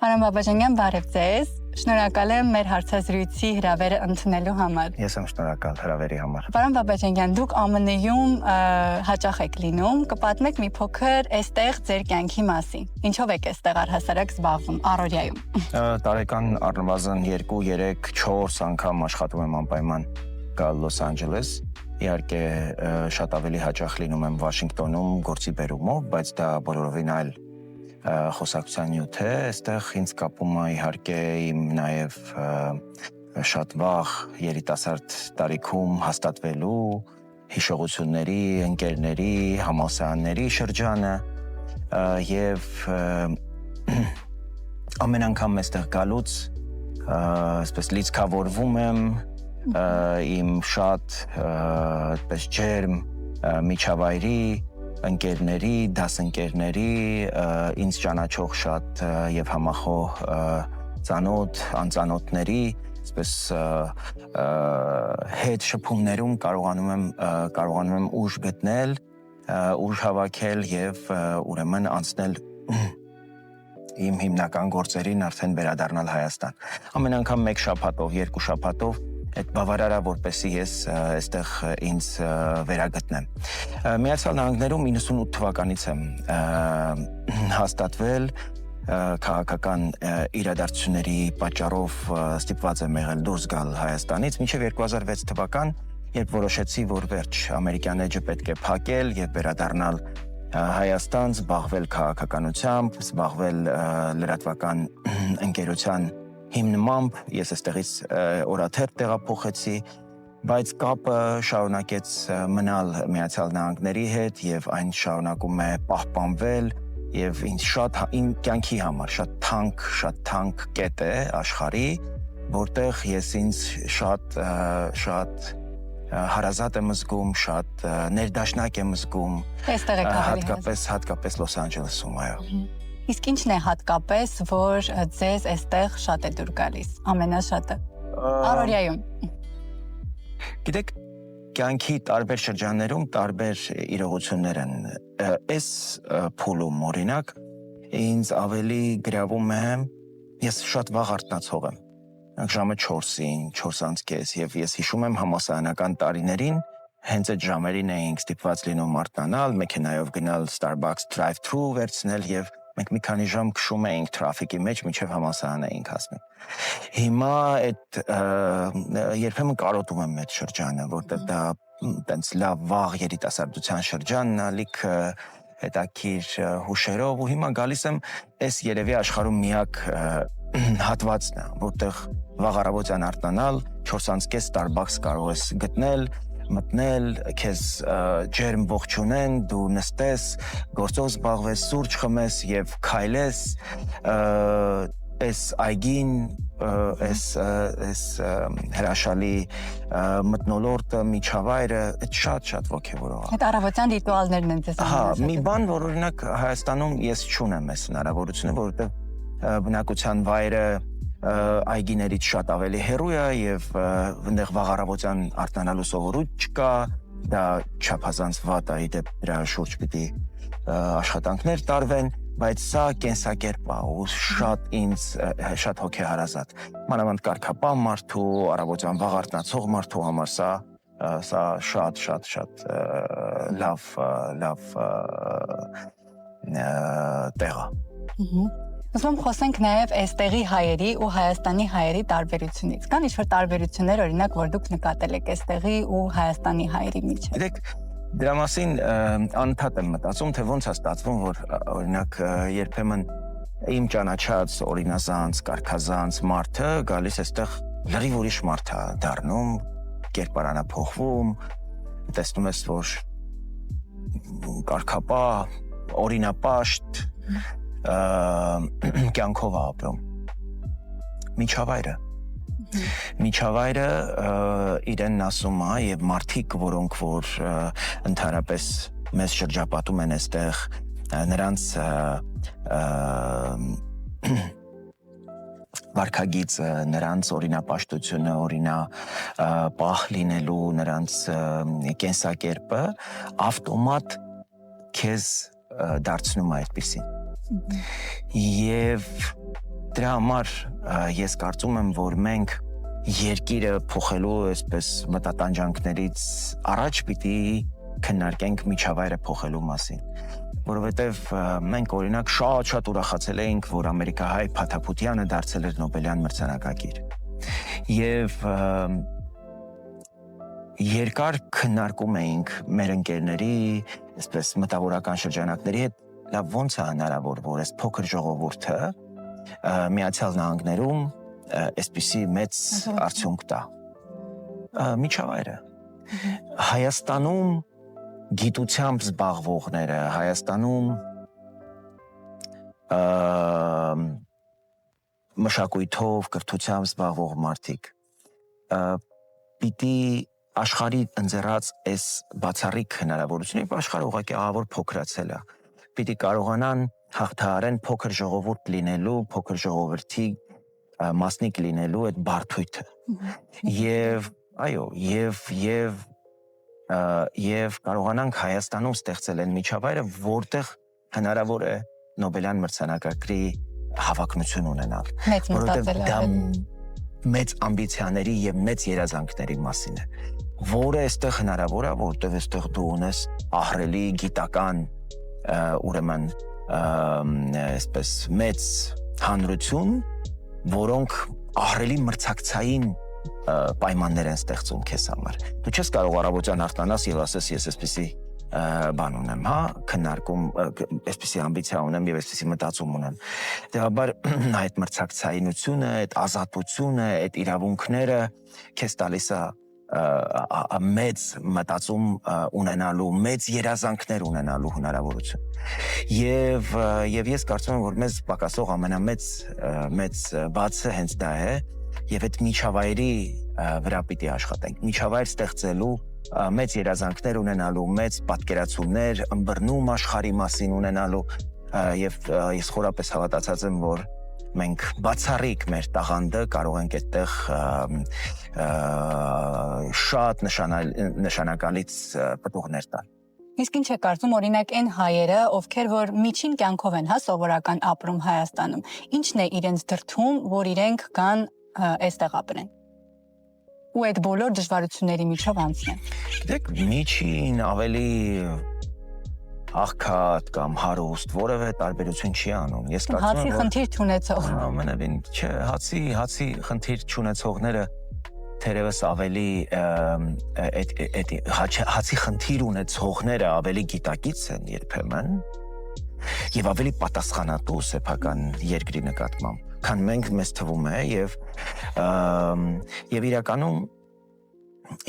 Պարոն Բաբաջանյան, բարև ձեզ։ Շնորհակալ եմ մեր հարցազրույցի հրավերը ընդունելու համար։ Ես եմ շնորհակալ հրավերի համար։ Պարոն Բաբաջանյան, դուք ԱՄՆ-ում հաճախ եք լինում, կպատմեք մի փոքր այստեղ ձեր կյանքի մասին։ Ինչով եք այստեղ առհասարակ զբաղվում առօրյայում։ Տարեկան առնվազն 2, 3, 4 անգամ աշխատում եմ անպայման գալ Լոս Անջելես։ Իհարկե շատ ավելի հաճախ լինում եմ Վաշինգտոնում գործի բերումով, բայց դա բոլորովին այլ խոսակցության նյութ է, այստեղ ինձ կապում է իհարկե իմ նաև շատ վաղ երիտասարդ տարիքում հաստատվելու հիշողությունների, ընկերների, համալսարանների շրջանը եւ ամեն անգամ այստեղ գալուց այսպես լիցքավորվում եմ իմ շատ այդպես ջերմ միջավայրի ընկերների, դասընկերների, ինձ ճանաչող շատ եւ համախոհ ծանոթ, անծանոթների, այսպես հետ շփումներում կարողանում եմ ուժ գտնել, ուժ հավաքել եւ ուրեմն անցնել իմ հիմնական գործերին արդեն վերադառնալ Հայաստան։ Ամեն անգամ 1 շաբաթով, 2 շաբաթով այդ բավարարա, որպեսզի ես այստեղ ինձ վերագտնեմ։ Միացյալ Նահանգներում 98 թվականից եմ հաստատվել, քաղաքական իրադարձությունների պատճառով ստիպված եմ եղել դուրս գալ Հայաստանից, մինչև 2006 թվական, երբ որոշեցի, որ վերջ ամերիկյան էջը պետք է փակել եւ վերադառնալ Հայաստան, զբաղվել քաղաքականությամբ, զբաղվել լրատվական ընկերության հիմնմամբ, ես այստեղից օրաթերթ տեղափոխեցի, բայց կապը շարունակեց մնալ Միացյալ Նահանգների հետ եւ այն շարունակում է պահպանվել եւ ինձ իմ կյանքի համար շատ թանկ կետ է աշխարհի, որտեղ ես ինձ շատ հարազատ եմ զգում, շատ ներդաշնակ եմ զգում, հատկապես Լոս Անջելեսում, այո։ Իսկ ինչն է հատկապես, որ ձեզ այստեղ շատ է դուր գալիս, ամենաշատը, առօրյայում։ Գիտեք, կյանքի տարբեր շրջաններում տարբեր իրողություններ են։ Այս փուլում, օրինակ, ինձ ավելի գրավում է, ես շատ վաղ արթնացող եմ, ժամը 4-ին, 4:30 եւ ես հիշում եմ համալսարանական տարիներին, հենց այդ ժամերին էինք ստիպված լինում արթնանալ, մեքենայով գնալ Starbucks drive-thru վերցնել եւ մենք մի քանի ժամ քշում էինք թրաֆիկի մեջ, մինչև համալսարան էինք հասնում։ Հիմա այդ երբեմն կարոտում եմ այդ շրջանը, որտեղ դա տենց լավ վաղ երիտասարդության շրջանն է, լիքը հետաքրքիր հուշերով ու հիմա գալիս եմ այս երևի աշխարհում միակ հատվածն է, որտեղ վաղ առավոտյան արթնանալ, 4:30 Starbucks կարող ես գտնել, մտնել, քեզ ջերմ ողջունեն, դու նստես, գործով զբաղվես, սուրճ խմես եւ քայլես, այս այգին, այս հրաշալի մթնոլորտը, միջավայրը, այդ շատ ոգևորող է։ Այդ առավոտյան ռիտուալներն են ձեզ։ Հա, մի բան, որ օրինակ Հայաստանում ես չունեմ այս հնարավորությունը, որովհետեւ բնակության վայրը այգիներից շատ ավելի հեռու է եւ այնտեղ վաղ առավոտյան արթնանալու սովորույթ չկա, դա չափազանց վատ է, իդեպ դրա շուրջ պիտի աշխատանքներ տարվեն, բայց սա կենսակերպ է ու շատ հոգեհարազատ։ Մանավանդ կարգապահ մարդու, առավոտյան վաղ արթնացող մարդու համար սա շատ լավ տեղ է։ Ուզում խոսենք նաև այստեղի հայերի ու Հայաստանի հայերի տարբերությունից։ Կան ինչ-որ տարբերություններ, օրինակ, որ դուք նկատել եք այստեղի ու Հայաստանի հայերի միջև։ Գիտեք, դրա մասին անընդհատ եմ մտածում, թե ոնց է ստացվում, որ օրինակ երբեմն իմ ճանաչած օրինազանց, կարգազանց մարդը գալիս այստեղ լրիվ ուրիշ մարդ է դառնում, կերպարանափոխվում, տեսնում ես, որ կարգապահ, օրինապաշտ կյանքով ապրում։ Միջավայրը իրեն ասում է եւ մարդիկ, որոնք որ ընդհանրապես մեզ շրջապատում են այստեղ, նրանց վարքագիծը, նրանց օրինապաշտությունը, օրինապահ լինելու, նրանց կենսակերպը ավտոմատ քեզ դարձնում է այդպիսին։ Եվ Դրա համար ես կարծում եմ, որ մենք երկիրը փոխելու այսպես մտատանջանքներից առաջ պիտի քննարկենք միջավայրը փոխելու մասին, որովհետև մենք օրինակ շատ ուրախացել էինք, որ ամերիկահայ Փաթապուտյանը դարձել էր Նոբելյան մրցանակակիր։ Եվ երկար քննարկում էինք մեր ընկերների, այսպես մտավորական շրջանակների հետ, լավ ոնց է հնարավոր, որ այս փոքր ժողովուրդը Միացյալ Նահանգներում այսպիսի մեծ արդյունք տա։ Միջավայրը։ Հայաստանում գիտությամբ զբաղվողները, Հայաստանում մշակույթով, կրթությամբ զբաղվող մարդիկ պիտի աշխարհի ընձեռած այս բացառիկ հնարավորությունը, աշխարհը ուղղակի ահավոր փոքրացել է, պիտի կարողանան հաղթահարեն փոքր ժողովուրդ լինելու, փոքր ժողովրդի մասնիկ լինելու այդ բարդույթը։ Եվ այո, եւ կարողանանք Հայաստանում ստեղծել այն միջավայրը, որտեղ հնարավոր է Նոբելյան մրցանակակրի հավակնություն ունենալ, որովհետև դա մեծ ամբիցիաների եւ մեծ երազանքների մասին է, որը այստեղ հնարավոր է, որտեղ այստեղ դու ունես ահռելի գիտական, ուրեմն այսպես մեծ հանրություն, որոնք ահռելի մրցակցային պայմաններ են ստեղծում քեզ համար։ Դու չես կարող առավոտյան արթնանաս եւ ասես ես այսպեսի բան ունեմ, հա, քննարկում, այսպեսի ամբիցիա ունեմ եւ այսպեսի մտածում ունեմ։ Դեպաբար այդ մրցակցայինությունը, այդ ազատությունը, այդ իրավունքները քեզ տալիս է մեծ մտածում ունենալու, մեծ երազանքներ ունենալու հնարավորություն։ Եվ ես կարծում եմ, որ մեզ պակասող ամենամեծ բացը հենց դա է, եւ այդ միջավայրի վրա պիտի աշխատենք, միջավայր ստեղծելու, մեծ երազանքներ ունենալու, մեծ պատկերացումներ, ըմբռնում աշխարհի մասին ունենալու, եւ ես խորապես հավատացած եմ, որ մենք բացառիկ մեր տաղանդը կարող ենք այդտեղ շատ նշանակալից պտուղներ տալ։ Իսկ ինչ է կարծում օրինակ այն հայերը, ովքեր որ միջին կյանքով են, հա, սովորական ապրում Հայաստանում, ինչն է իրենց դրդում, որ իրենք կան այստեղ ապրեն։ Ու այդ բոլոր դժվարությունների միջով անցնեն։ Գիտեք, միջին ավելի աղքատ կամ հարուստ որևէ տարբերություն չի անում։ Ես կարծում եմ, հացի խնդիր չունեցող։ Ամենևին, չէ, հացի խնդիր չունեցողները թերևս ավելի հացի խնդիր ունեցողները ավելի գիտակից են երբեմն եւ ավելի պատասխանատու սեփական երկրի նկատմամբ, քան մենք մեզ թվում է եւ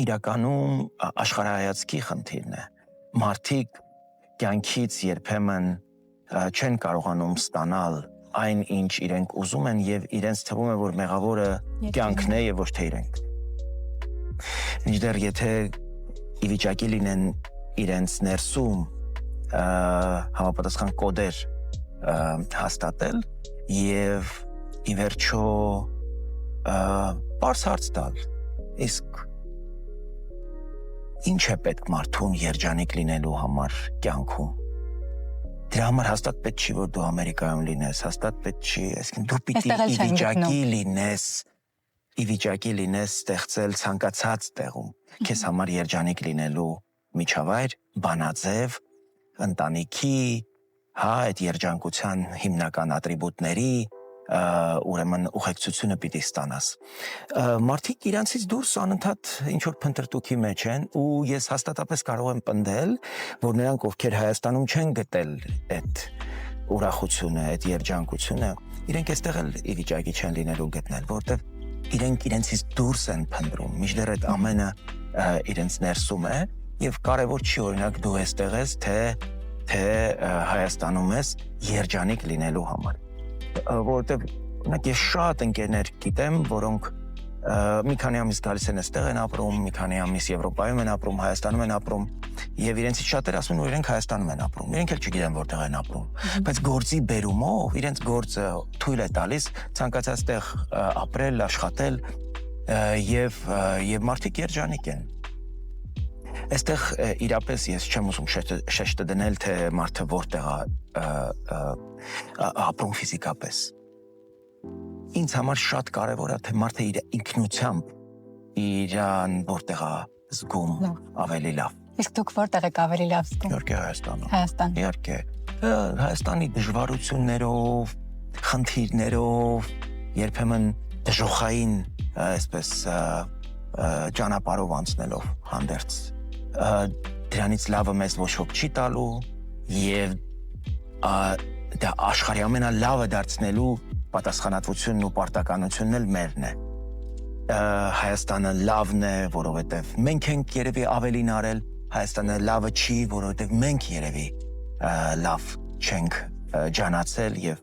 իրականում աշխարհայացքի խնդիրն է։ Մարդիկ կյանքից երբեմն չեն կարողանում ստանալ այն, ինչ իրենք ուզում են եւ իրենց թվում է, որ մեղավորը կյանքն է եւ ոչ թե իրենք։ Մինչդեռ եթե ի վիճակի լինեն իրենց ներսում համապատասխան կոդեր հաստատել եւ ի վերջո բարձ հարց տալ, իսկ ինչ է պետք մարդուն երջանիկ լինելու համար կյանքում։ Դրա համար հաստատ պետք չի, որ դու Ամերիկայում լինես, հաստատ պետք չի, այսինքն դու պիտի ի վիճակի լինես ստեղծել ցանկացած տեղում քեզ համար երջանիկ լինելու միջավայր, բանաձև, ընտանիքի, հա, այդ երջանկության հիմնական ատրիբուտների, ուրեմն ուղեկցությունը պիտի ստանաս։ Մարդիկ իրանցից դուրս անընդհատ ինչ-որ փնտրտուքի մեջ են ու ես հաստատապես կարող եմ պնդել, որ նրանք, ովքեր Հայաստանում չեն գտել այդ ուրախությունը, այդ երջանկությունը, իրենք այստեղ էլ ի վիճակի չեն լինելու գտնել, որտեղ իրենք իրենցից դուրս են փնտրում, մինչդեռ այդ ամենը իրենց ներսում է եւ կարեւոր չի օրինակ դու այստեղ ես, թե Հայաստանում ես երջանիկ լինելու համար։ Որովհետև օրինակ ես շատ ընկերներ գիտեմ, որոնք մի քանի ամիս գալիս են այստեղ են ապրում, մի քանի ամիս Եվրոպայում են ապրում, Հայաստանում են ապրում եւ իրենցից շատերը ասում են, որ իրենք Հայաստանում են ապրում։ Իրենք էլ չգիտեն որտեղ են ապրում, բայց գործի բերումով իրենց գործը թույլ է տալիս ցանկացած տեղ ապրել, աշխատել եւ մարդիկ երջանիկ են։ Այստեղ իրապես ես չեմ ուզում շեշտը դնել, թե մարդը որտեղ է ապրում ֆիզիկապես։ ինձ համար շատ կարևոր է, թե մարդը իր ինքնությամբ իրան որտեղ է զգում ավելի լավ։ Իսկ դուք որտեղ եք ավելի լավ զգում։ Իհարկե Հայաստանում։ Հայաստան։ Իհարկե Հայաստանի դժվարություններով, խնդիրներով, երբեմն դժոխային, այսպես ճանապարհով անցնելով հանդերձ դրանից լավը մեզ ոչ ոք չի տալու եւ դա աշխարհի ամենալավը դարձնելու պատասխանատվությունն ու պարտականությունն էլ մերն է։ Հայաստանը լավն է, որովհետեւ մենք ենք երևի ավելին արել, Հայաստանը լավը չի, որովհետեւ մենք երևի լավ չենք ջանացել եւ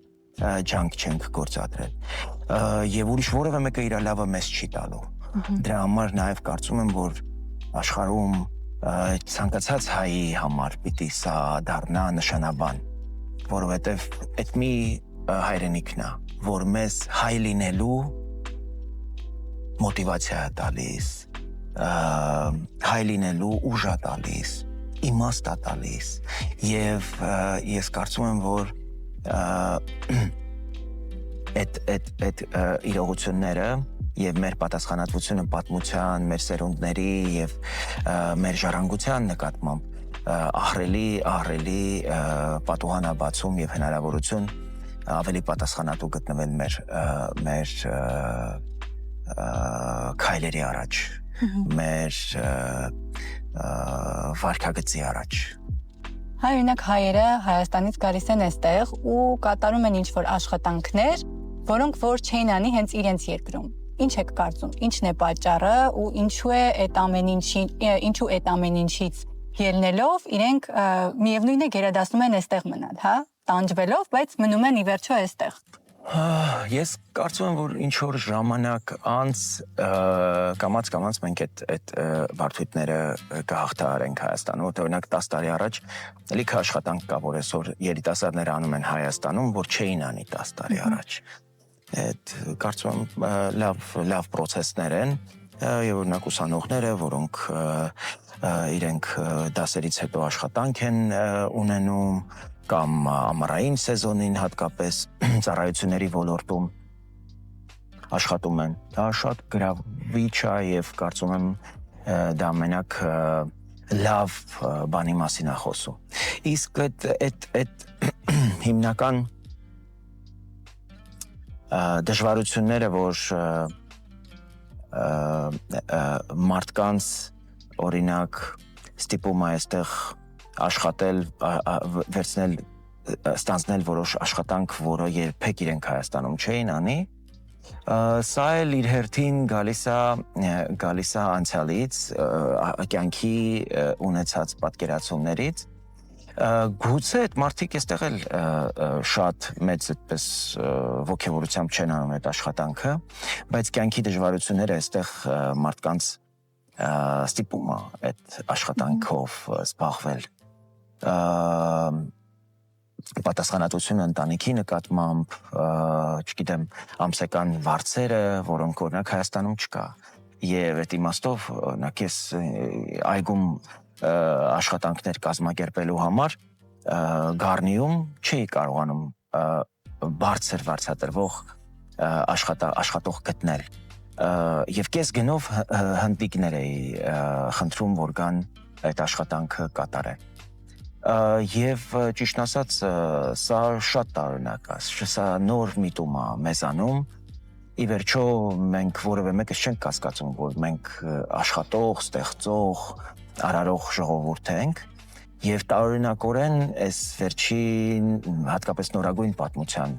ջանք չենք գործադրել։ Եվ ուրիշ որևէ մեկը իր լավը մեզ չի տալու։ Դրա համար նաեւ կարծում եմ, որ աշխարհում ցանկացած հայի համար պիտի սա դառնա նշանաբան, որովհետեւ այդ մի հայրենիքն է, որ մեզ հայ լինելու մոտիվացիա է տալիս, հայ լինելու ուժ է տալիս, իմաստ է տալիս եւ ես կարծում եմ, որ այդ իրողությունները եւ մեր պատասխանատվությունը պատմության, մեր սերունդների եւ մեր ժառանգության նկատմամբ ահռելի պատուհանաբացում եւ հնարավորություն ավելի պատասխանատու գտնվել մեր քայլերի առաջ, մեր վարքագծի առաջ։ Օրինակ հայերը Հայաստանից գալիս են այստեղ ու կատարում են ինչ-որ աշխատանքներ, որոնք որ չէին անի հենց իրենց երկրում։ Ինչ եք կարծում, ինչն է պատճառը ու ինչու է այդ ամեն ինչից ելնելով իրենք միևնույն է գերադասում են այստեղ մնալ, հա, տանջվելով, բայց մնում են ի վերջո այստեղ։ Ես կարծում եմ, որ ինչ որ ժամանակ անց կամաց մենք այդ բարդությունները կհաղթահարենք Հայաստանում, որտեղ օրինակ 10 տարի առաջ լիքը աշխատանք կա, որ այսօր երիտասարդները անում են Հայաստանում, որ չէին անի 10 տարի առաջ։ Այդ կարծում եմ լավ process-ներ են եւ օրինակ ուսանողները, որոնք իրենք դասերից հետո աշխատանք են ունենում կամ ամառային սեզոնին հատկապես ծառայությունների ոլորտում աշխատում են։ Դա շատ գրավիչ է եւ կարծում եմ դա մենակ լավ բանի մասին է խոսում։ Իսկ այդ հիմնական դժվարությունները, որ մարդկանց օրինակ ստիպում է այստեղ աշխատել, վերցնել, ստանձնել որոշ աշխատանք, որը երբեք իրենք Հայաստանում չէին անի, սա էլ իր հերթին գալիս է անցյալից, կյանքի ունեցած պատկերացումներից, գուցե այդ մարդիկ այստեղ էլ շատ մեծ այդպես ոգևորությամբ չեն անում այդ աշխատանքը, բայց կյանքի դժվարությունները այստեղ մարդկանց ստիպում է այդ աշխատանքով զբաղվել։ Պատասխանատվությունը ընտանիքի նկատմամբ, չգիտեմ, ամսական վարձերը, որոնք օրինակ Հայաստանում չկա։ Եվ այդ իմաստով օրինակ ես այգում աշխատանքներ կազմակերպելու համար Գառնիում չէի կարողանում բարձր վարձատրվող աշխատող գտնել։ Եվ կես գնով հնդիկներ էի խնդրում, որ գան այդ աշխատանքը կատարեն։ Եվ ճիշտ ասած, սա շատ տարօրինակ է, սա նոր միտում է մեզանում։ Ի վերջո մենք որևէ մեկս չենք կասկածում, որ մենք աշխատող, ստեղծող, արարող ժողովուրդ ենք, եւ տարօրինակորեն այս վերջին հատկապես նորագույն պատմության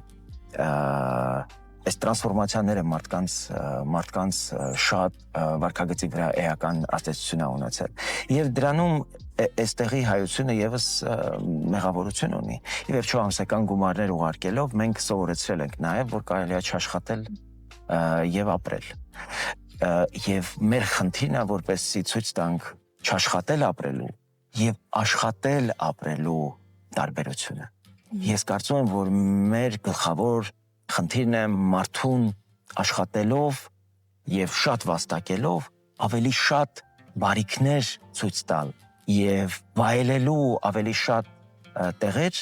այս տրանսֆորմացիաները մարդկանց շատ վարքագծի վրա էական ազդեցություն է ունեցել։ Եվ դրանում այստեղի հայությունը եւս մեղավորություն ունի։ Ի վերջո ամսական գումարներ ուղարկելով մենք սովորեցրել ենք նաեւ, որ կարելի է չաշխատել եւ ապրել։ Եվ մեր խնդիրն է, որպեսզի ցույց տանք չաշխատել ապրելու եւ աշխատել ապրելու տարբերությունը։ Ես կարծում եմ, որ մեր գլխավոր խնդիրն է մարդուն աշխատելով եւ շատ վաստակելով ավելի շատ բարիքներ ցույց տալ եւ վայելելու ավելի շատ տեղեր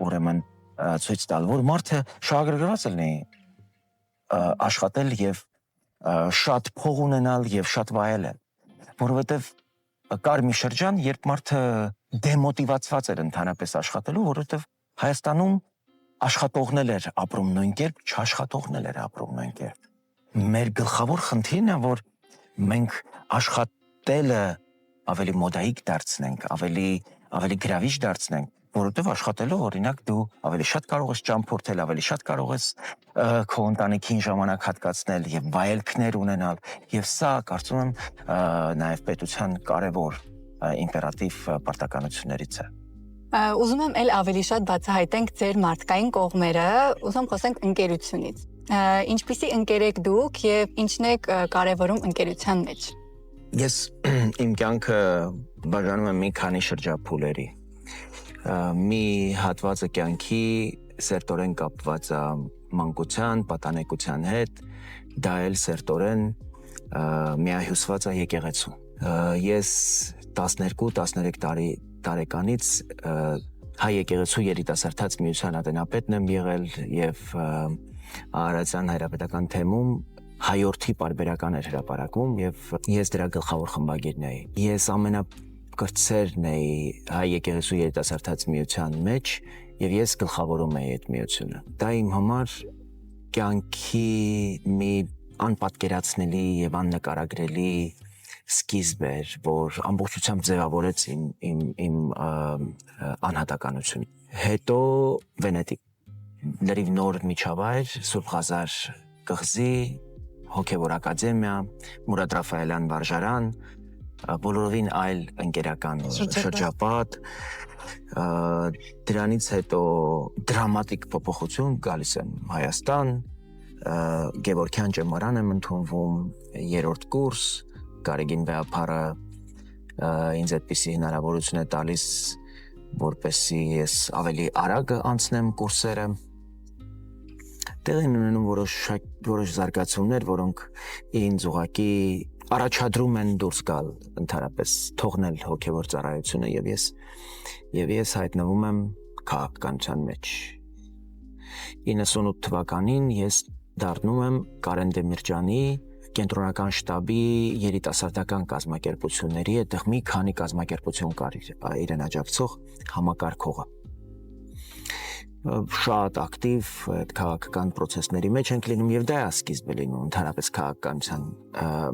ուրեմն ցույց տալ, որ մարդը շահագրգռված լինի աշխատել եւ շատ փող ունենալ եւ շատ վայելել, որովհետեւ կար մի շրջան, երբ մարդը դեմոտիվացված էր ընդհանրապես աշխատելու, որովհետեւ Հայաստանում աշխատողներ էր ապրում նույն կերպ, չաշխատողներ էր ապրում նույն կերպ։ Մեր գլխավոր խնդիրն է, որ մենք աշխատելը ավելի մոդայիկ դարձնենք, ավելի գրավիչ դարձնենք, որովհետև աշխատելով օրինակ դու ավելի շատ կարող ես ճամփորդել, ավելի շատ կարող ես քո ընտանիքին ժամանակ հատկացնել եւ վայելքներ ունենալ, եւ սա կարծում եմ նաեւ պետության կարևոր իմպերատիվ պարտականություններից է։ Ուզում եմ էլ ավելի շատ բացահայտենք ձեր մարդկային կողմերը, ուզում խոսենք ընկերությունից։ Ինչպիսի ընկեր եք դուք եւ ինչն է կարևորում ընկերության մեջ։ Ես իմ կյանքը բաժանում եմ մի քանի շրջափուլերի։ Մի հատվածը կյանքի սերտորեն կապված է մանկության, պատանեկության հետ, դա էլ սերտորեն միահյուսված է եկեղեցու։ Ես 12-13 տարեկանից հայ եկեղեցու երիտասարդաց միության ատենապետն եմ եղել եւ Արարատյան հայրապետական թեմում հայորդի պարբերական էր հրապարակվում եւ ես դրա գլխավոր խմբագիրն էի։ Ես ամենակրտսերն էի հայ եկեղեցու երիտասարդաց միության մեջ եւ ես գլխավորում էի այդ միությունը։ Դա իմ համար կյանքի մի անպատկերացնելի եւ աննկարագրելի սկիզբ էր, որ ամբողջությամբ ձևավորեց իմ անհատականությունը։ Հետո Վենետիկ, լրիվ նոր միջավայր, Սուրբ Ղազար կղզի, հոգևոր ակադեմիա, Մուրադ Ռաֆայելյան վարժարան, բոլորովին այլ ընկերական շրջապատ, դրանից հետո դրամատիկ փոփոխություն գալիս եմ Հայաստան, Գևորգյան ճեմարան եմ ընդունվում, 3-րդ կուրս, Գարեգին Բեափարը ինձ այդպիսի հնարավորություն է տալիս, որպեսզի ես ավելի արագ անցնեմ կուրսերը։ Տեղի ունենում որոշ զարգացումներ, որոնք ինձ ուղղակի առաջադրում են դուրս գալ ընդհանրապես թողնել հոգևոր ծառայությունը եւ ես հայտնվում եմ քաղաքականության մեջ։ 98 թվականին ես դառնում եմ Կարեն Դեմիրճյանի կենտրոնական շտաբի երիտասարդական կազմակերպությունների, այդտեղ մի քանի կազմակերպություն կար իրեն աջակցող համակարգողը։ Շատ ակտիվ այդ քաղաքական process-ների մեջ ենք լինում եւ դա է սկիզբը լինում ընդհանրապես քաղաքականության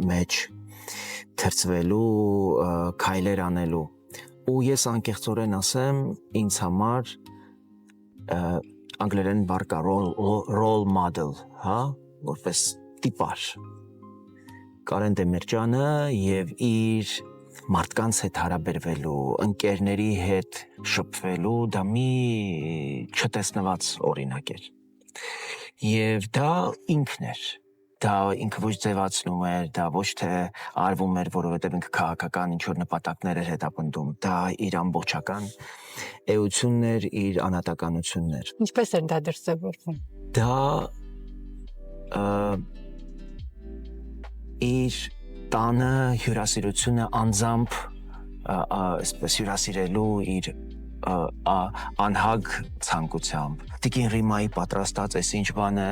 մեջ թրծվելու, քայլեր անելու։ Ու ես անկեղծորեն ասեմ, ինձ համար անգլերեն բառ կա role model, հա, որպես տիպար։ Կարեն Դեմիրճյանը եւ իր մարդկանց հետ հարաբերվելու, ընկերների հետ շփվելու դա մի չտեսնված օրինակ էր։ Եվ դա ինքն էր։ Դա ինքը ոչ ձևացնում էր, դա ոչ թե արվում էր, որովհետև ինքը քաղաքական ինչ-որ նպատակներ էր հետապնդում, դա իր ամբողջական էությունն էր, իր անհատականությունն էր։ Ինչպես էր դա դրսևորվում։ Դա իր տանը հյուրասիրությունը անձամբ այսպես հյուրասիրելու իր անհագ ցանկությամբ Տիկին Ռիմայի պատրաստած այս ինչ բանը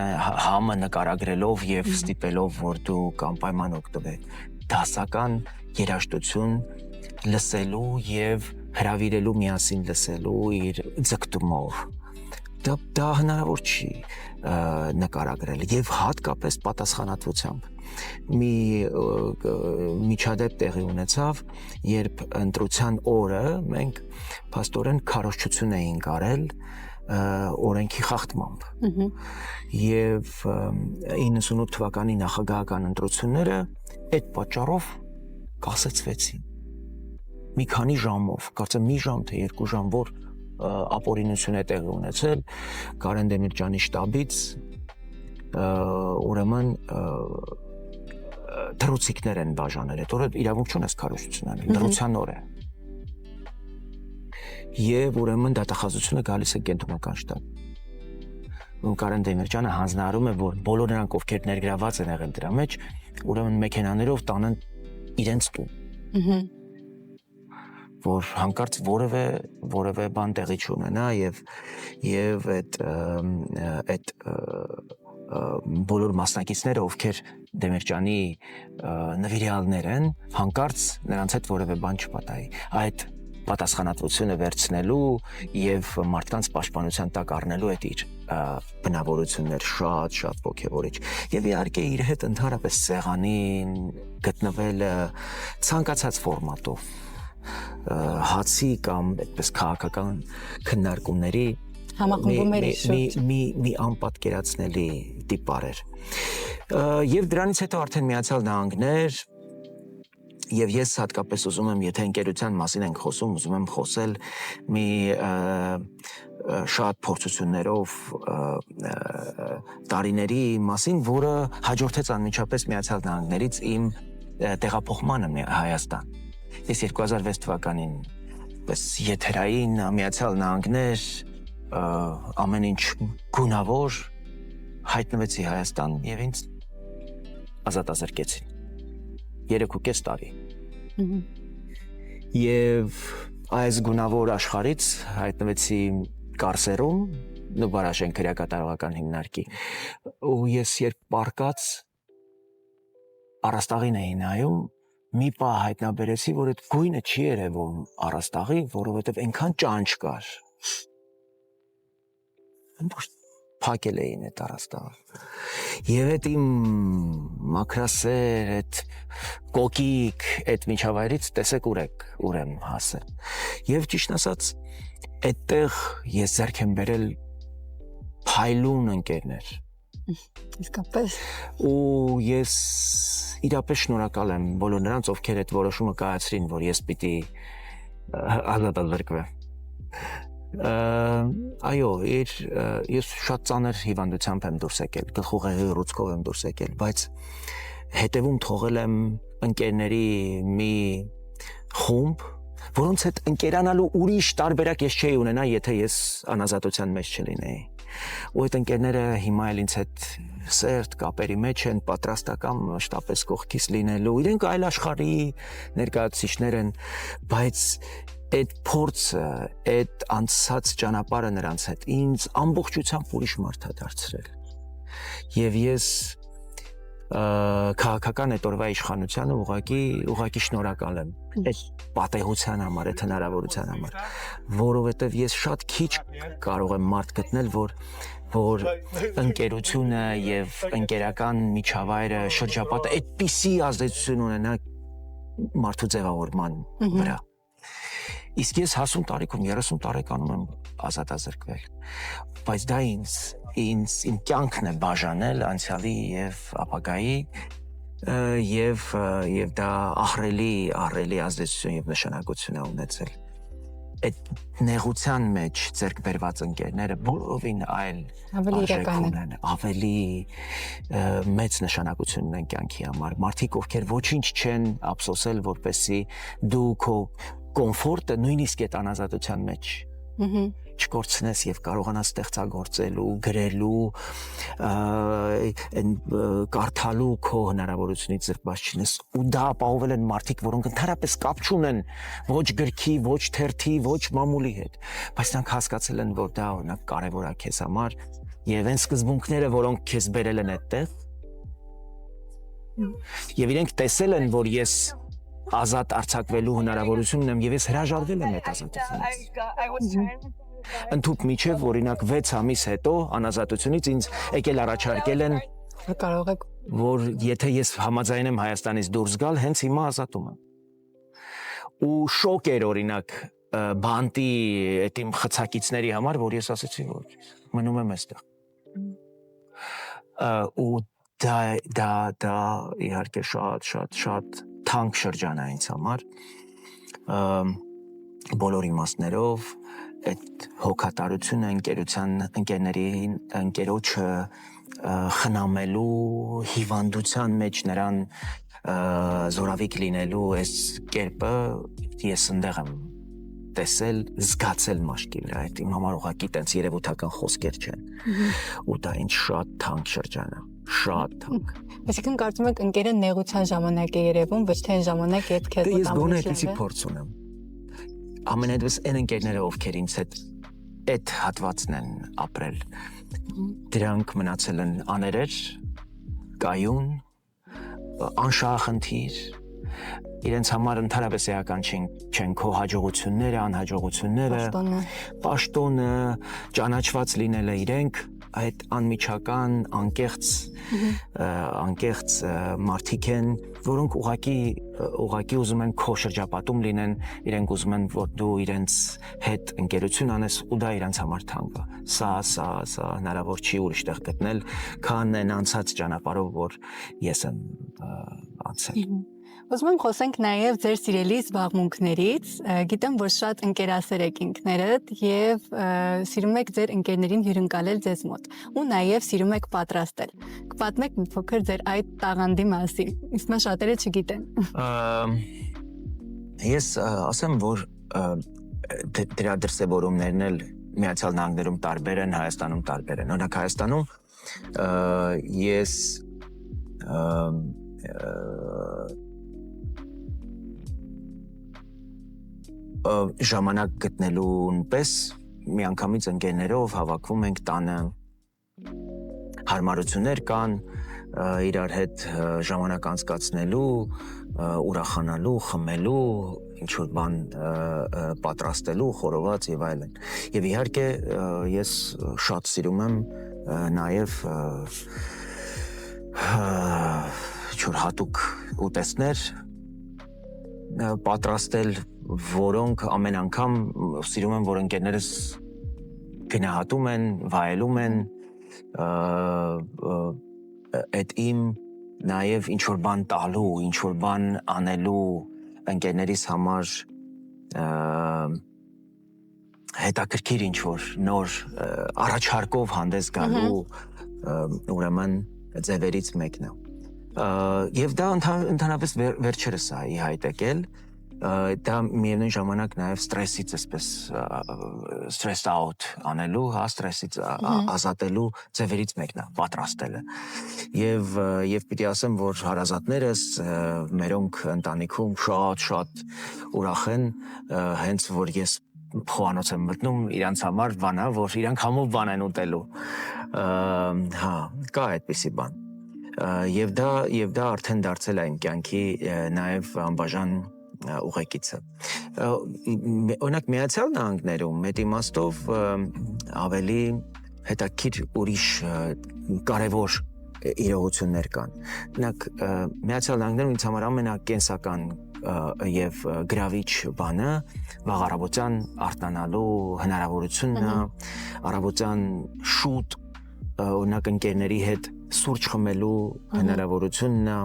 համը նկարագրելով եւ ստիպելով որ դու անպայման օգտվեք դասական երաժշտություն լսելու եւ հրավիրելու միասին լսելու իր ձգտումով դա հնարավոր չի նկարագրել եւ հատկապես պատասխանատվությամբ մի միջադեպ տեղի ունեցավ, երբ ընտրության օրը մենք փաստորեն քարոզչություն էինք արել օրենքի խախտմամբ։ Եվ 98 թվականի նախագահական ընտրությունները այդ պատճառով կասեցվեցին։ Մի քանի ժամով, կարծեմ մի ժամ թե 2 ժամ, որ ապօրինություն է տեղի ունեցել Կարեն Դեմիրճյանի շտաբից, ուրեմն դրուցիկներ են բաժանել, այդ օրը իրավունք չունես քարոզություն անել, դրության օր է։ Եվ ուրեմն դատախազությունը գալիս է կենտրոնական շտաբ։ Ու Կարեն Դեմիրճյանը հանձնարարում է, որ բոլոր նրանք, ովքեր ներգրաված են եղել դրա մեջ, ուրեմն մեքենաներով տանեն իրենց տուն։ որ հանկարծ որևէ բան տեղի չունենա եւ այդ բոլոր մասնակիցները, ովքեր Դեմիրճյանի նվիրյալներ են, հանկարծ նրանց հետ որևէ բան չպատահի։ Այդ պատասխանատվությունը վերցնելու եւ մարդկանց պաշտպանության տակ առնելու այդ իր բնավորություններ շատ ոգևորիչ։ Եվ իհարկե իր հետ ընդհանրապես սեղանին գտնվելը ցանկացած ֆորմատով հացի կամ այդպես քաղաքական քննարկումների Համախմբում էր մի անպատկերացնելի տիպար էր։ Եվ դրանից հետո արդեն Միացյալ Նահանգներ եւ ես հատկապես ուզում եմ, եթե ընկերության մասին ենք խոսում, ուզում եմ խոսել մի շատ փորձություններով տարիների մասին, որը հաջորդեց անմիջապես Միացյալ Նահանգներից իմ տեղափոխմանը Հայաստան։ Ես 2006 թվականին պես եթերային Միացյալ Նահանգներ ամեն ինչ գունավոր հայտնվեցի Հայաստան եւ ինձ ազատազրկեցին 3.5 տարի։ Եվ այս գունավոր աշխարհից հայտնվեցի Կարսերում, Նուբարաշեն քրեակատարողական հիմնարկի, ու ես երբ պարկած առաստաղին էի նայում, մի պահ հայտնաբերեցի, որ այդ գույնը չի երևում առաստաղի, որովհետև այնքան ճանճ կար։ Փակել էին այդ առաստաղը։ Եվ այդ իմ մաքրասեր, այդ կոկիկ, այդ միջավայրից տեսեք ուր եմ հասել։ Եվ ճիշտ ասած, այդտեղ ես ձեռք եմ բերել փայլուն ընկերներ։ Իսկապես։ Ու ես իրապես շնորհակալ եմ բոլոր նրանց, ովքեր այդ որոշումը կայացրին, որ ես պիտի ազատազրկվեմ։ Այո, ես շատ ծանր հիվանդությամբ եմ դուրս եկել, գլխուղեղի ուռուցքով եմ դուրս եկել, բայց հետևում թողել եմ ընկերների մի խումբ, որոնց հետ ընկերանալու ուրիշ տարբերակ ես չէի ունենա, եթե ես անազատության մեջ չլինեի։ Ու այդ ընկերները հիմա էլ ինձ հետ սերտ կապերի մեջ են, պատրաստական մշտապես կողքից լինելու, իրենք այլ աշխարհի ներկայացուցիչներ են, բայց այդ փորձը, այդ անցած ճանապարհը նրանց հետ ինձ ամբողջությամբ ուրիշ մարդ է դարձրել։ Եվ ես քաղաքական այդ օրվա իշխանությանը ուղղակի շնորհակալ եմ այդ պատեհության համար, այդ հնարավորության համար, որովհետև ես շատ քիչ կարող եմ մարդ գտնել, որ ընկերությունը եւ ընկերական միջավայրը շրջապատը այդպիսի ազդեցություն ունենա մարդու ձևավորման վրա։ Իսկ ես հասուն տարիքում 30 տարեկանում եմ ազատազրկվել, բայց դա իմ կյանքն է բաժանել անցյալի եւ ապագայի եւ դա ահռելի ազդեցություն եւ նշանակություն է ունեցել։ Այդ նեղության մեջ ձեռք բերված ընկերները բոլորովին այլ ավելի իրական են, ավելի մեծ նշանակություն ունեն կյանքի համար։ Մարդիկ, ովքեր ոչինչ չեն ափսոսել, որպեսզի դու քո կոմֆորտը նույնիսկ այդ անազատության մեջ չկորցնես եւ կարողանաս ստեղծագործելու, գրելու, կարդալու քո հնարավորությունից զրկված չնես, ու դա ապահովել են մարդիկ, որոնք ընդհանրապես կապ չունեն ոչ գրքի, ոչ թերթի, ոչ մամուլի հետ, բայց նրանք հասկացել են, որ դա օրինակ կարեւոր է քեզ համար, եւ այն սկզբունքները, որոնք քեզ բերել են այդտեղ, եւ իրենք տեսել են, որ ես ազատ արձակվելու հնարավորություն ունեմ եւ ես հրաժարվել եմ այդ ազատությունից։ Ընդհուպ միջև օրինակ 6 ամիս հետո անազատությունից ինձ եկել առաջարկել են, կարող եք, որ եթե ես համաձայնեմ Հայաստանից դուրս գալ, հենց հիմա ազատում եմ։ Ու շոկ էր օրինակ բանտի այդ իմ խցակիցների համար, որ ես ասացի, որ մնում եմ այստեղ։ Ու դա իհարկե շատ թանկ շրջան է ինձ համար, բոլոր իմաստներով, այդ հոգատարությունը ընկերոջը խնամելու, հիվանդության մեջ նրան զորավիք լինելու այս կերպը ես ընդեղ եմ տեսել, զգացել մաշկի վրա, այդ իմ համար ուղղակի տենց երևութական խոսքեր չեն, ու դա ինձ շատ թանկ շրջան է, շատ թանկ։ Այսինքն կարծում եք ընկերը նեղության ժամանակ է երևում, ոչ թե այն ժամանակ, երբ քեզ ես գոնե այդպիսի փորձ ունեմ։ ամենայդպես այն ընկերները, ովքեր ինձ հետ այդ հատվածն են ապրել, դրանք մնացել են աներեր, կայուն, անշահախնդիր, իրենց համար ընդհանրապես էական չեն քո հաջողությունները, անհաջողությունները, պաշտոնը, ճանաչված լինելը իրենք, այդ անմիջական, անկեղծ մարդիկ են, որոնք ուղղակի ուզում են քո շրջապատում լինեն, իրենք ուզում են, որ դու իրենց հետ ընկերություն անես ու դա իրենց համար թանկ է։ Սա հնարավոր չի ուրիշտեղ գտնել, քան այն անցած ճանապարհով, որ ես եմ անցել։ Ուզում եմ խոսենք նաև ձեր սիրելի զբաղմունքներից, գիտեմ, որ շատ ընկերասեր եք ինքներդ եւ սիրում եք ձեր ընկերներին հյուրընկալել ձեզ մոտ ու նաև սիրում եք պատրաստել։ Կպատմեք մի փոքր ձեր այդ տաղանդի մասին, իսկ նա շատերը չգիտեն։ Ես ասեմ, որ դրա դրսևորումներն էլ Միացյալ Նահանգներում տարբեր են, Հայաստանում տարբեր են։ Օրինակ Հայաստանում ես ժամանակ գտնելուն պես միանգամից ընկերներով հավաքվում ենք տանը, հարմարություններ կան, իրար հետ ժամանակ անցկացնելու, ուրախանալու, խմելու, ինչ-որ բան պատրաստելու, խորոված եւ այլն։ Եվ իհարկե ես շատ սիրում եմ նաեւ ինչ-որ հատուկ ուտեստներ պատրաստել, որոնք ամեն անգամ սիրում եմ, որ ընկերներս գնահատում են, վայելում են, այդ իմ նաև ինչ-որ բան տալու, ինչ-որ բան անելու ընկերներիս համար հետաքրքիր ինչ-որ նոր առաջարկով հանդես գալու ուրեմն ձևերից մեկն է։ Եվ դա ընդհանրապես վերջերս է ի հայտ եկել, դա միևնույն ժամանակ նաև ստրեսից այսպես stress out անելու, ստրեսից ազատելու ձևերից մեկն է պատրաստելը։ Եվ պիտի ասեմ, որ հարազատներս մերոնք ընտանիքում շատ ուրախ են, հենց որ ես խոհանոց եմ մտնում, իրանց համար բան է, որ իրանք համով բան են ուտելու։ Հա, կա այդպիսի բան։ Եվ դա արդեն դարձել է իմ կյանքի նաև անբաժան ուղեկիցը։ Օրինակ Միացյալ Նահանգներում մեծ իմաստով ավելի հետաքրքիր ուրիշ կարևոր իրողություններ կան։ Օրինակ Միացյալ Նահանգներում ինձ համար ամենակենսական եւ գրավիչ բանը վաղ առավոտյան արթնանալու հնարավորությունն է, առավոտյան շուտ օրինակ ընկերների հետ սուրճ խմելու հնարավորությունն է,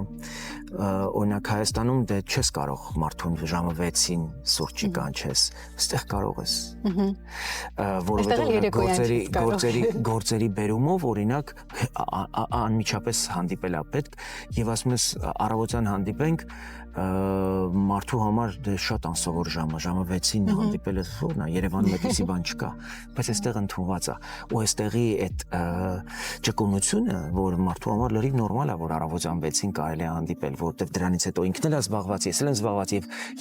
օրինակ Հայաստանում դե չես կարող մարդուն ժամը 6-ին սուրճի կանչես, այստեղ կարող ես։ Որովհետև գործերի բերումով օրինակ անմիջապես հանդիպել է պետք եւ ասում ես առավոտյան հանդիպենք մարդու համար դե շատ անսովոր ժամը 6-ին հանդիպելը ո՞րն է, Երևանում այդպիսի բան չկա, բայց այստեղ ընդունված է։ Ու այստեղի այդ ճկունությունը, որ մարդու համար լրիվ նորմալ է, որ առավոտյան 6-ին կարելի է հանդիպել, որովհետև դրանից հետո ինքն էլ է զբաղված, ես էլ եմ զբաղված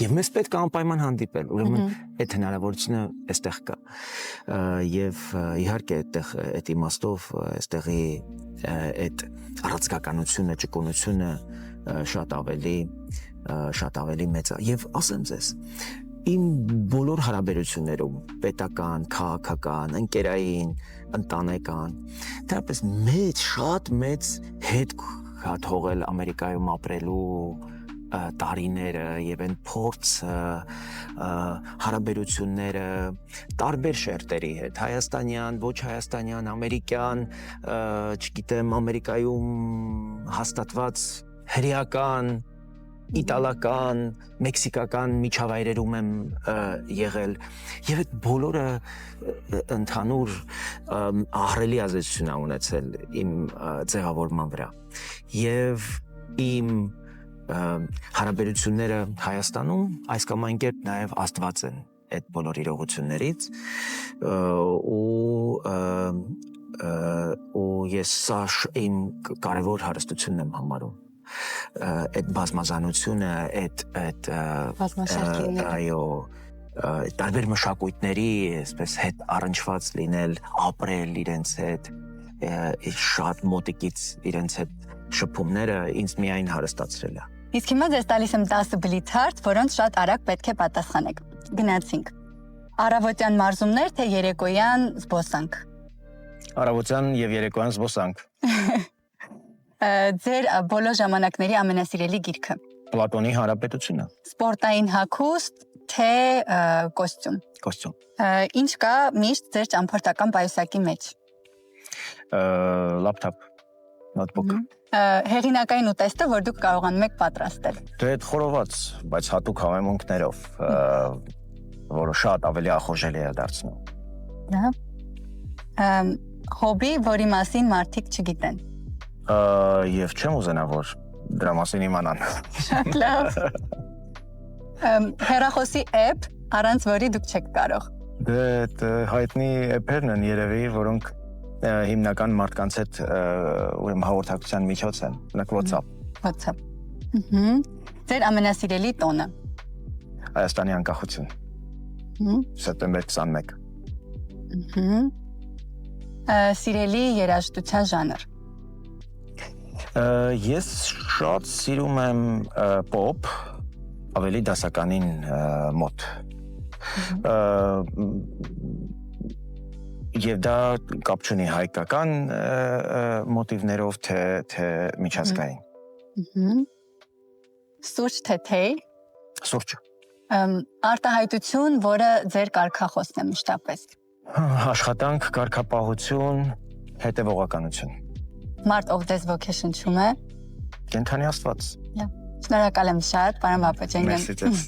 եւ մեզ պետք է անպայման հանդիպել։ Ուրեմն այդ հնարավորությունը այստեղ կա։ Եվ իհարկե այդտեղ այդ իմաստով այստեղի այդ առածկականությունը, ճկունությունը շատ ավելի մեծ է։ Եվ ասեմ ձեզ, իմ բոլոր հարաբերություններում պետական, քաղաքական, ընկերային, ընտանեկան, դեռպես շատ մեծ հետք հա թողել Ամերիկայում ապրելու տարիները եւ այն փորձը, հարաբերությունները տարբեր շերտերի հետ, հայաստանյան, ոչ հայաստանյան, ամերիկյան, չգիտեմ, Ամերիկայում հաստատված հրեական, իտալական, մեքսիկական միջավայրերում եմ եղել եւ այդ բոլորը ընդհանուր ահռելի ազդեցություն է ունեցել իմ ձևավորման վրա եւ իմ հարաբերությունները Հայաստանում այս կամ այն կերպ նաեւ աստված են այդ բոլոր իրողություններից ու ես սա իմ կարևոր հարստությունն եմ համարում այդ բազմազանությունը, այդ այո, տարբեր մշակույթների, այսպես հետ առնչված լինել, ապրել իրենց հետ, շատ մոտիկից իրենց հետ շփումները ինձ միայն հարստացրել է։ Իսկ հիմա ձեզ տալիս եմ 10 բլիթ հարց, որոնց շատ արագ պետք է պատասխանեք։ Գնացինք։ Առավոտյան մարզումներ, թե երեկոյան զբոսանք։ Առավոտյան եւ երեկոյան զբոսանք։ Ձեր բոլոր ժամանակների ամենասիրելի գիրքը։ Պլատոնի Հանրապետությունը։ Սպորտային հագուստ, թե կոստյում։ Կոստյում։ Ինչ կա միշտ ձեր ճամփորդական պայուսակի մեջ։ Լապտոպ, նոթբուք։ Հեղինակային ուտեստը, որ դուք կարողանում եք պատրաստել։ Դե այդ խորոված, բայց հատուկ համեմունքներով, որը շատ ավելի ախորժելի է դարձնում։ Հոբի, որի մասին մարդիկ չգիտեն։ Եվ չեմ ուզենա, որ դրա մասին իմանան։ Շատ լավ։ Հեռախոսի app, առանց որի դուք չեք կարող։ Դե հայտնի էփերն են երևի, որոնք հիմնական մարդկանց հետ ուրեմն հաղորդակցության միջոց են, օրինակ WhatsApp։ WhatsApp։ Ձեր ամենասիրելի տոնը։ Հայաստանի անկախություն։ Սեպտեմբեր 21։ Սիրելի երաժշտության ժանր։ Ես շատ սիրում եմ pop, ավելի դասականին մոտ։ Եվ դա կապ չունի հայկական մոտիվներով, թե միջազգային։ Սուրճ թե թեյ։ Սուրճ։ Արտահայտություն, որը ձեր կարգախոսն է մշտապես։ Աշխատանք, կարգապահություն, հետևողականություն։ Մարդ ով ձեզ ոգեշնչում է։ Կենդանի Աստված։ Շնորհակալ եմ շատ, պարոն Բաբաջանյան։ Մերսի ձեզ։